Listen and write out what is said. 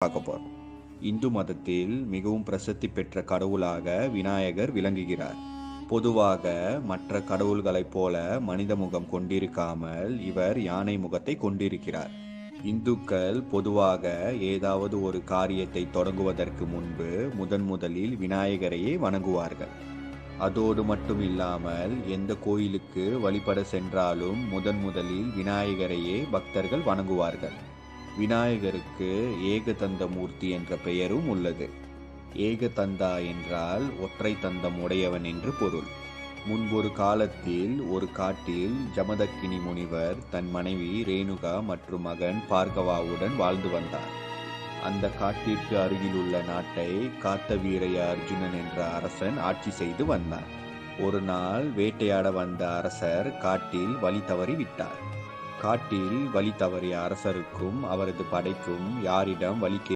பார்க்க போறோம். இந்து மதத்தில் மிகவும் பிரசித்தி பெற்ற கடவுளாக விநாயகர் விளங்குகிறார். பொதுவாக மற்ற கடவுள்களைப் போல மனித முகம் கொண்டிருக்காமல் இவர் யானை முகத்தை கொண்டிருக்கிறார். இந்துக்கள் பொதுவாக ஏதாவது ஒரு காரியத்தை தொடங்குவதற்கு முன்பு முதலில் விநாயகரையே வணங்குவார்கள். அதோடு மட்டும் இல்லாமல் எந்த கோயிலுக்கு வழிபட சென்றாலும் முதலில் விநாயகரையே பக்தர்கள் வணங்குவார்கள். விநாயகருக்கு ஏகதந்த மூர்த்தி என்ற பெயரும் உள்ளது. ஏகதந்தா என்றால் ஒற்றை தந்தம் உடையவன் என்று பொருள். முன்பொரு காலத்தில் ஒரு காட்டில் ஜமதக்கினி முனிவர் தன் மனைவி ரேணுகா மற்றும் மகன் பார்கவாவுடன் வாழ்ந்து வந்தார். அந்த காட்டிற்கு அருகிலுள்ள நாட்டை காத்தவீரய அர்ஜுனன் என்ற அரசன் ஆட்சி செய்து வந்தார். ஒரு நாள் வேட்டையாட வந்த அரசர் காட்டில் வழி தவறி விட்டார். காட்டில் வழி தவறிய அரசருக்கும் அவரது படைக்கும் யாரிடம் வழி